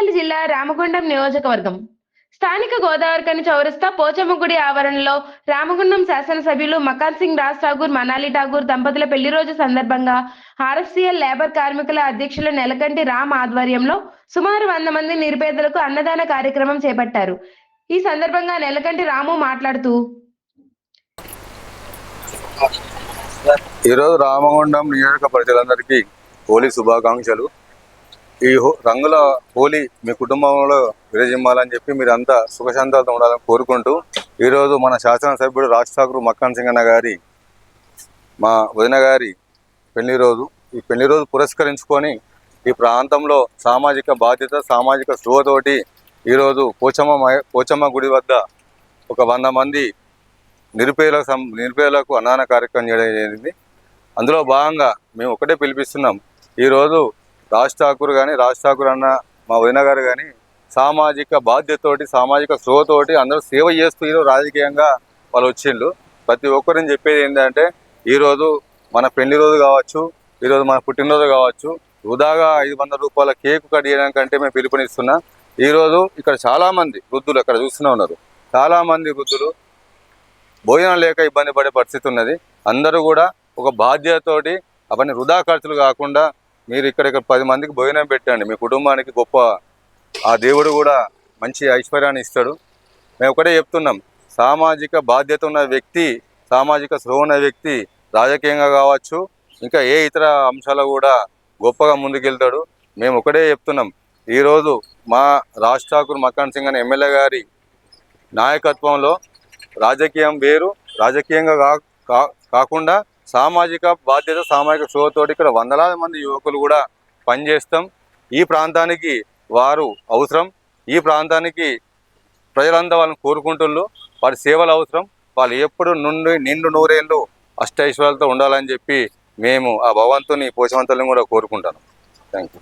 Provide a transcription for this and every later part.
వరంగల్ జిల్లా రామగుండం నియోజకవర్గం స్థానిక గోదావరికని చౌరస్తా పోచమ్మ గుడి ఆవరణలో రామగుండం శాసనసభ్యులు మకాన్ సింగ్ రాజ్ ఠాగూర్ మనాలి ఠాగూర్ దంపతుల పెళ్లి రోజు సందర్భంగా ఆర్ఎఫ్సిఎల్ లేబర్ కార్మికుల అధ్యక్షులు నెలకంటి రామ్ ఆధ్వర్యంలో సుమారు 100 మంది నిరుపేదలకు అన్నదాన కార్యక్రమం చేపట్టారు. ఈ సందర్భంగా నెలకంటి రాము మాట్లాడుతూ ఈరోజు రామగుండం నియోజక ప్రజలందరికీ హోలీ శుభాకాంక్షలు. ఈ రంగుల హోలీ మీ కుటుంబంలో విరజిమ్మాలని చెప్పి మీరంతా సుఖశాంతాలతో ఉండాలని కోరుకుంటూ ఈరోజు మన శాసనసభ్యుడు రాజ్ ఠాకూర్ మక్కాన్ సింగ్ అన్న గారి మా వదిన గారి పెళ్లి రోజు. ఈ పెళ్లి రోజు పురస్కరించుకొని ఈ ప్రాంతంలో సామాజిక బాధ్యత సామాజిక స్పృహతోటి ఈరోజు పోచమ్మ గుడి వద్ద ఒక 100 మంది నిరుపేదలకు అన్నదాన కార్యక్రమం చేయడం జరిగింది. అందులో భాగంగా మేము ఒకటే పిలిపిస్తున్నాం. ఈరోజు రాజ్ ఠాకూర్ అన్న మా వదిన గారు కానీ సామాజిక బాధ్యతతోటి సామాజిక స్పృహతోటి అందరూ సేవ చేస్తూ ఈరోజు రాజకీయంగా వాళ్ళు వచ్చిండ్రు. ప్రతి ఒక్కరిని చెప్పేది ఏంటంటే ఈరోజు మన పెళ్లి రోజు కావచ్చు, ఈరోజు మన పుట్టినరోజు కావచ్చు, వృధాగా 500 రూపాయల కేకు కట్ చేయడానికి కంటే మేము పిలుపునిస్తున్నా. ఈరోజు ఇక్కడ చాలామంది వృద్ధులు అక్కడ చూస్తూనే ఉన్నారు. చాలామంది వృద్ధులు భోజనం లేక ఇబ్బంది పడే పరిస్థితి ఉన్నది. అందరూ కూడా ఒక బాధ్యతతోటి అవన్నీ వృధా ఖర్చులు కాకుండా మీరు ఇక్కడ 10 మందికి భోజనం పెట్టండి. మీ కుటుంబానికి గొప్ప ఆ దేవుడు కూడా మంచి ఐశ్వర్యాన్ని ఇస్తాడు. మేము ఒకటే చెప్తున్నాం, సామాజిక బాధ్యత ఉన్న వ్యక్తి, సామాజిక స్పృహ ఉన్న వ్యక్తి రాజకీయంగా కావచ్చు ఇంకా ఏ ఇతర అంశాలు కూడా గొప్పగా ముందుకెళ్తాడు. మేము ఒకటే చెప్తున్నాం, ఈరోజు మా రాజ్ ఠాకూర్ మక్కాన్ సింగ్ అనే ఎమ్మెల్యే గారి నాయకత్వంలో రాజకీయం వేరు, రాజకీయంగా కాకుండా సామాజిక బాధ్యత సామాజిక స్పృహతోటి ఇక్కడ వందలాది మంది యువకులు కూడా పనిచేస్తాం. ఈ ప్రాంతానికి వారు అవసరం, ఈ ప్రాంతానికి ప్రజలంతా వాళ్ళని కోరుకుంటున్నారు. వారి సేవలు అవసరం. వాళ్ళు ఎప్పుడు నిండు నూరేళ్ళు అష్టైశ్వర్యాలతో ఉండాలని చెప్పి మేము ఆ భగవంతుని పోషవంతులను కూడా కోరుకుంటాను. Thank you.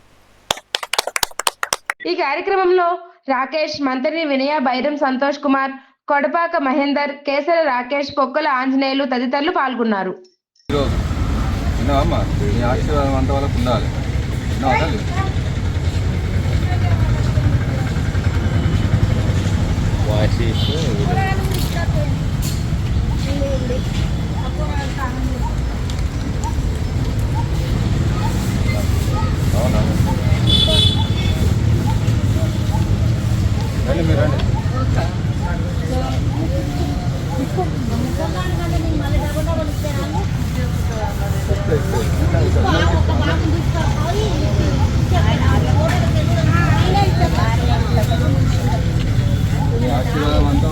ఈ కార్యక్రమంలో రాకేష్, మంత్రి వినయ, బైరం సంతోష్ కుమార్, కొడపాక మహేందర్, కేసర రాకేష్, పొక్కల ఆంజనేయులు తదితరులు పాల్గొన్నారు. ఆశీర్వాదం అంత వాళ్ళకు ఉండాలి. రండి మీరు రండి. ఆశీర్వాదం అంతా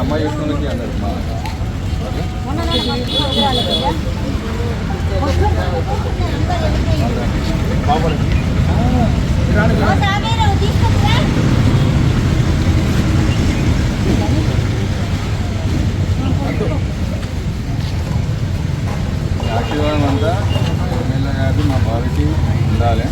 అమ్మాయి చేసుకున్నది అన్నారు మా ఆశీర్వాదం అంతా ఎమ్మెల్యే గారు మా బావికి ఉండాలి.